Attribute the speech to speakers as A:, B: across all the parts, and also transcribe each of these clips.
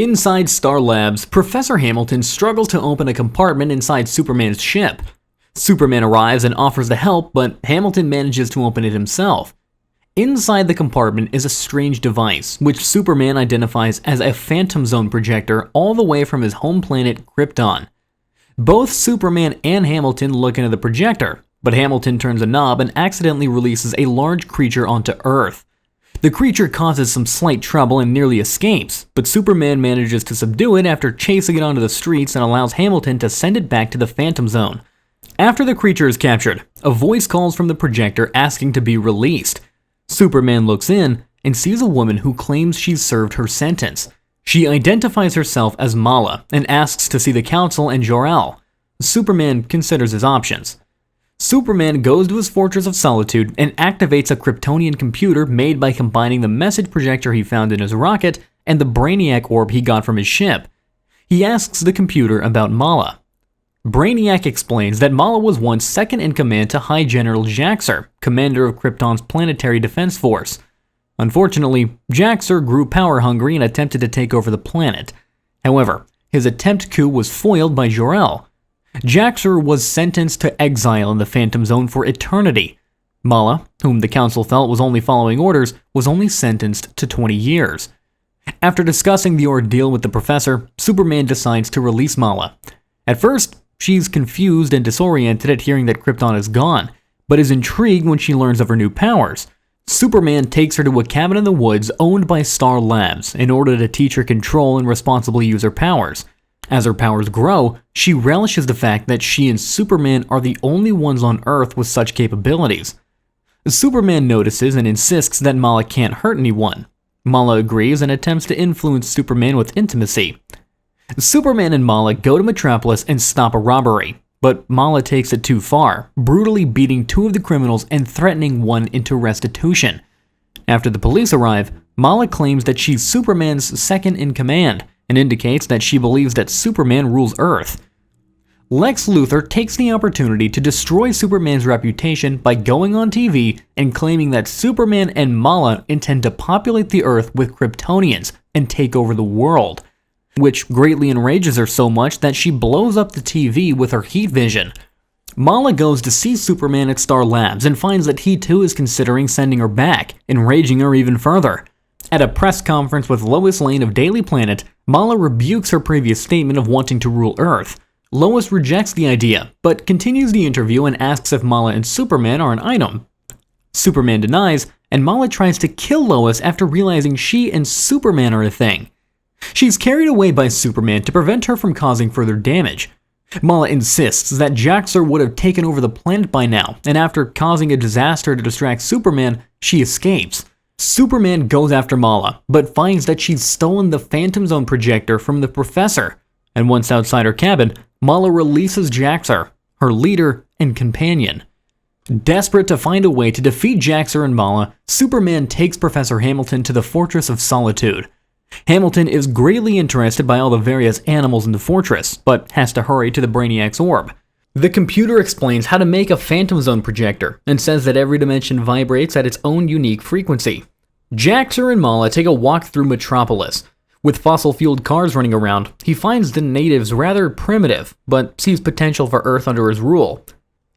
A: Inside S.T.A.R Labs, Professor Hamilton struggles to open a compartment inside Superman's ship. Superman arrives and offers to help, but Hamilton manages to open it himself. Inside the compartment is a strange device, which Superman identifies as a Phantom Zone projector all the way from his home planet Krypton. Both Superman and Hamilton look into the projector, but Hamilton turns a knob and accidentally releases a large creature onto Earth. The creature causes some slight trouble and nearly escapes, but Superman manages to subdue it after chasing it onto the streets and allows Hamilton to send it back to the Phantom Zone. After the creature is captured, a voice calls from the projector asking to be released. Superman looks in and sees a woman who claims she's served her sentence. She identifies herself as Mala and asks to see the Council and Jor-El. Superman considers his options. Superman goes to his Fortress of Solitude and activates a Kryptonian computer made by combining the message projector he found in his rocket and the Brainiac orb he got from his ship. He asks the computer about Mala. Brainiac explains that Mala was once second in command to High General Jax-Ur, commander of Krypton's planetary defense force. Unfortunately, Jax-Ur grew power-hungry and attempted to take over the planet. However, his attempt coup was foiled by Jor-El. Jax-Ur was sentenced to exile in the Phantom Zone for eternity. Mala, whom the Council felt was only following orders, was only sentenced to 20 years. After discussing the ordeal with the Professor, Superman decides to release Mala. At first, she's confused and disoriented at hearing that Krypton is gone, but is intrigued when she learns of her new powers. Superman takes her to a cabin in the woods owned by S.T.A.R Labs in order to teach her control and responsibly use her powers. As her powers grow, she relishes the fact that she and Superman are the only ones on Earth with such capabilities. Superman notices and insists that Mala can't hurt anyone. Mala agrees and attempts to influence Superman with intimacy. Superman and Mala go to Metropolis and stop a robbery, but Mala takes it too far, brutally beating two of the criminals and threatening one into restitution. After the police arrive, Mala claims that she's Superman's second in command, and indicates that she believes that Superman rules Earth. Lex Luthor takes the opportunity to destroy Superman's reputation by going on TV and claiming that Superman and Mala intend to populate the Earth with Kryptonians and take over the world, which greatly enrages her so much that she blows up the TV with her heat vision. Mala goes to see Superman at S.T.A.R Labs and finds that he too is considering sending her back, enraging her even further. At a press conference with Lois Lane of Daily Planet, Mala rebukes her previous statement of wanting to rule Earth. Lois rejects the idea, but continues the interview and asks if Mala and Superman are an item. Superman denies, and Mala tries to kill Lois after realizing she and Superman are a thing. She's carried away by Superman to prevent her from causing further damage. Mala insists that Jax-Ur would have taken over the planet by now, and after causing a disaster to distract Superman, she escapes. Superman goes after Mala, but finds that she's stolen the Phantom Zone projector from the Professor, and once outside her cabin, Mala releases Jax-Ur, her leader and companion. Desperate to find a way to defeat Jax-Ur and Mala, Superman takes Professor Hamilton to the Fortress of Solitude. Hamilton is greatly interested by all the various animals in the fortress, but has to hurry to the Brainiac's orb. The computer explains how to make a Phantom Zone projector, and says that every dimension vibrates at its own unique frequency. Jax-Ur and Mala take a walk through Metropolis. With fossil-fueled cars running around, he finds the natives rather primitive, but sees potential for Earth under his rule.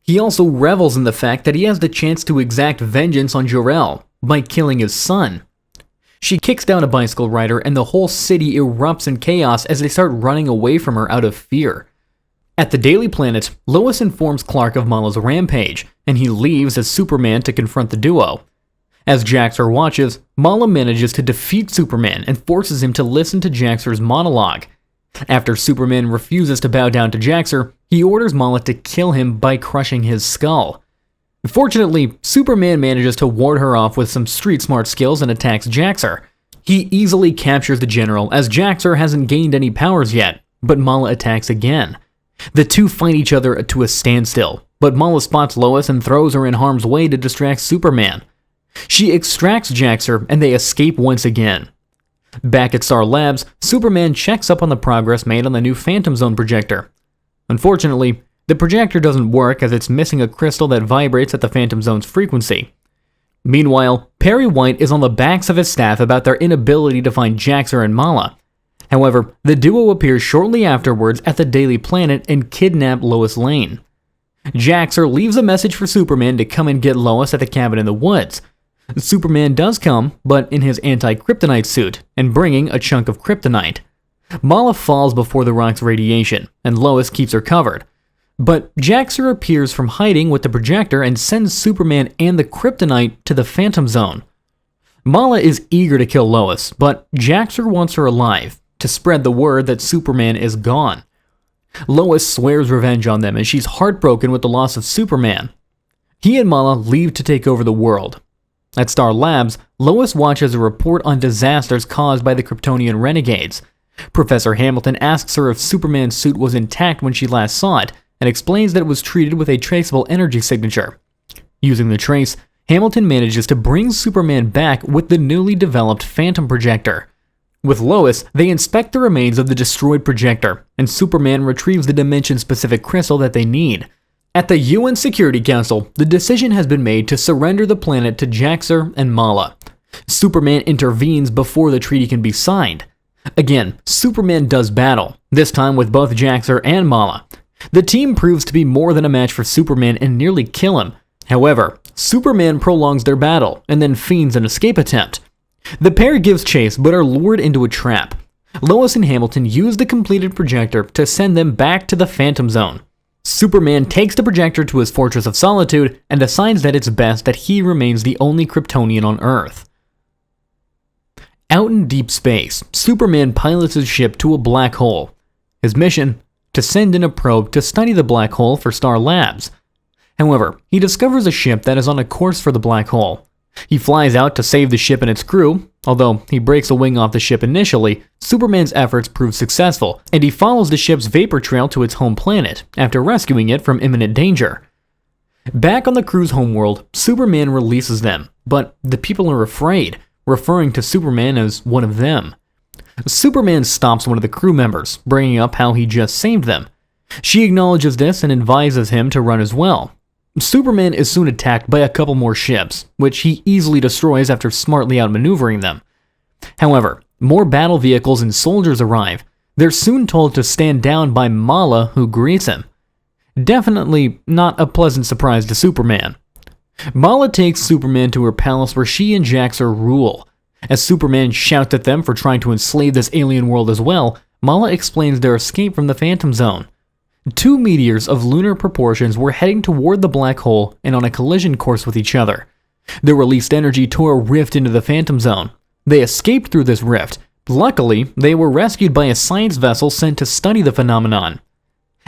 A: He also revels in the fact that he has the chance to exact vengeance on Jor-El by killing his son. She kicks down a bicycle rider and the whole city erupts in chaos as they start running away from her out of fear. At the Daily Planet, Lois informs Clark of Mala's rampage, and he leaves as Superman to confront the duo. As Jax-Ur watches, Mala manages to defeat Superman and forces him to listen to Jax-Ur's monologue. After Superman refuses to bow down to Jax-Ur, he orders Mala to kill him by crushing his skull. Fortunately, Superman manages to ward her off with some street-smart skills and attacks Jax-Ur. He easily captures the general as Jax-Ur hasn't gained any powers yet, but Mala attacks again. The two fight each other to a standstill, but Mala spots Lois and throws her in harm's way to distract Superman. She extracts Jax-Ur and they escape once again. Back at S.T.A.R Labs, Superman checks up on the progress made on the new Phantom Zone projector. Unfortunately, the projector doesn't work as it's missing a crystal that vibrates at the Phantom Zone's frequency. Meanwhile, Perry White is on the backs of his staff about their inability to find Jax-Ur and Mala. However, the duo appears shortly afterwards at the Daily Planet and kidnap Lois Lane. Jax-Ur leaves a message for Superman to come and get Lois at the cabin in the woods. Superman does come, but in his anti-kryptonite suit, and bringing a chunk of kryptonite. Mala falls before the rock's radiation, and Lois keeps her covered. But Jax-Ur appears from hiding with the projector and sends Superman and the kryptonite to the Phantom Zone. Mala is eager to kill Lois, but Jax-Ur wants her alive, to spread the word that Superman is gone. Lois swears revenge on them, and she's heartbroken with the loss of Superman. He and Mala leave to take over the world. At S.T.A.R Labs, Lois watches a report on disasters caused by the Kryptonian renegades. Professor Hamilton asks her if Superman's suit was intact when she last saw it, and explains that it was treated with a traceable energy signature. Using the trace, Hamilton manages to bring Superman back with the newly developed Phantom Projector. With Lois, they inspect the remains of the destroyed projector, and Superman retrieves the dimension-specific crystal that they need. At the UN Security Council, the decision has been made to surrender the planet to Jax-Ur and Mala. Superman intervenes before the treaty can be signed. Again, Superman does battle, this time with both Jax-Ur and Mala. The team proves to be more than a match for Superman and nearly kill him. However, Superman prolongs their battle and then feigns an escape attempt. The pair gives chase but are lured into a trap. Lois and Hamilton use the completed projector to send them back to the Phantom Zone. Superman takes the projector to his Fortress of Solitude and decides that it's best that he remains the only Kryptonian on Earth. Out in deep space, Superman pilots his ship to a black hole. His mission? To send in a probe to study the black hole for S.T.A.R Labs. However, he discovers a ship that is on a course for the black hole. He flies out to save the ship and its crew. Although he breaks a wing off the ship initially, Superman's efforts prove successful, and he follows the ship's vapor trail to its home planet after rescuing it from imminent danger. Back on the crew's homeworld, Superman releases them, but the people are afraid, referring to Superman as one of them. Superman stops one of the crew members, bringing up how he just saved them. She acknowledges this and advises him to run as well. Superman is soon attacked by a couple more ships, which he easily destroys after smartly outmaneuvering them. However, more battle vehicles and soldiers arrive. They're soon told to stand down by Mala, who greets him. Definitely not a pleasant surprise to Superman. Mala takes Superman to her palace where she and Jax-Ur rule. As Superman shouts at them for trying to enslave this alien world as well, Mala explains their escape from the Phantom Zone. Two meteors of lunar proportions were heading toward the black hole and on a collision course with each other. The released energy tore a rift into the Phantom Zone. They escaped through this rift. Luckily, they were rescued by a science vessel sent to study the phenomenon.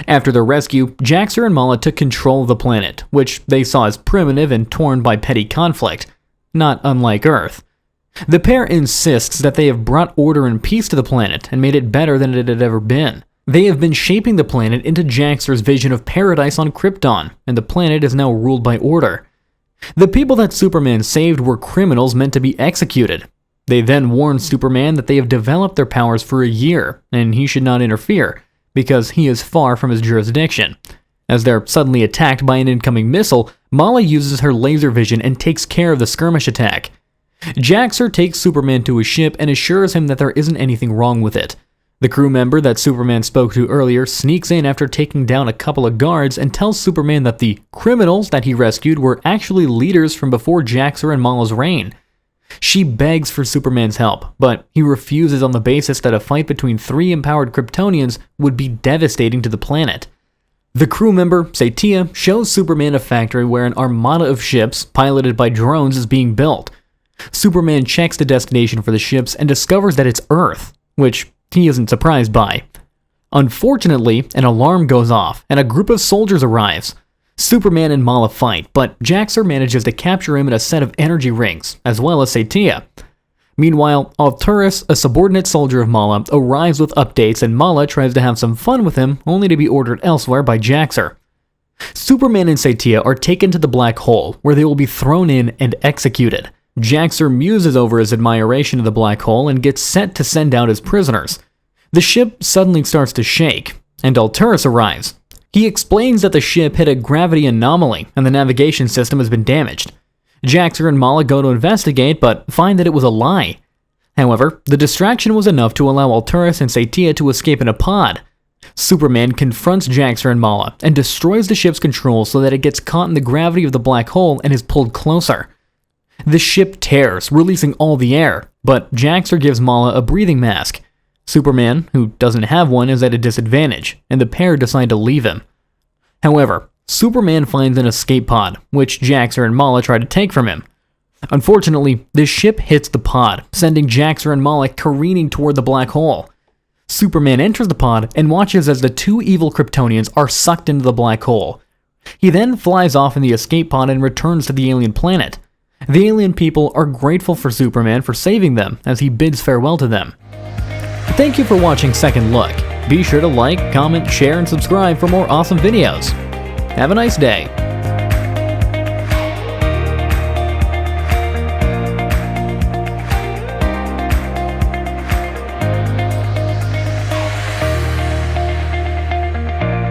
A: After their rescue, Jax-Ur and Mala took control of the planet, which they saw as primitive and torn by petty conflict, not unlike Earth. The pair insists that they have brought order and peace to the planet and made it better than it had ever been. They have been shaping the planet into Jax-Ur's vision of paradise on Krypton, and the planet is now ruled by order. The people that Superman saved were criminals meant to be executed. They then warned Superman that they have developed their powers for a year, and he should not interfere, because he is far from his jurisdiction. As they're suddenly attacked by an incoming missile, Mala uses her laser vision and takes care of the skirmish attack. Jax-Ur takes Superman to his ship and assures him that there isn't anything wrong with it. The crew member that Superman spoke to earlier sneaks in after taking down a couple of guards and tells Superman that the criminals that he rescued were actually leaders from before Jax-Ur and Mala's reign. She begs for Superman's help, but he refuses on the basis that a fight between three empowered Kryptonians would be devastating to the planet. The crew member, Cetea, shows Superman a factory where an armada of ships, piloted by drones, is being built. Superman checks the destination for the ships and discovers that it's Earth, which he isn't surprised by. Unfortunately, an alarm goes off, and a group of soldiers arrives. Superman and Mala fight, but Jax-Ur manages to capture him in a set of energy rings, as well as Cetea. Meanwhile, Alterus, a subordinate soldier of Mala, arrives with updates, and Mala tries to have some fun with him, only to be ordered elsewhere by Jax-Ur. Superman and Cetea are taken to the black hole, where they will be thrown in and executed. Jax-Ur muses over his admiration of the black hole and gets set to send out his prisoners. The ship suddenly starts to shake, and Alterus arrives. He explains that the ship hit a gravity anomaly and the navigation system has been damaged. Jax-Ur and Mala go to investigate, but find that it was a lie. However, the distraction was enough to allow Alterus and Cetea to escape in a pod. Superman confronts Jax-Ur and Mala and destroys the ship's controls so that it gets caught in the gravity of the black hole and is pulled closer. The ship tears, releasing all the air, but Jax-Ur gives Mala a breathing mask. Superman, who doesn't have one, is at a disadvantage, and the pair decide to leave him. However, Superman finds an escape pod, which Jax-Ur and Mala try to take from him. Unfortunately, the ship hits the pod, sending Jax-Ur and Mala careening toward the black hole. Superman enters the pod and watches as the two evil Kryptonians are sucked into the black hole. He then flies off in the escape pod and returns to the alien planet. The alien people are grateful for Superman for saving them as he bids farewell to them. Thank you for watching Second Look. Be sure to like, comment, share, and subscribe for more awesome videos. Have a nice day.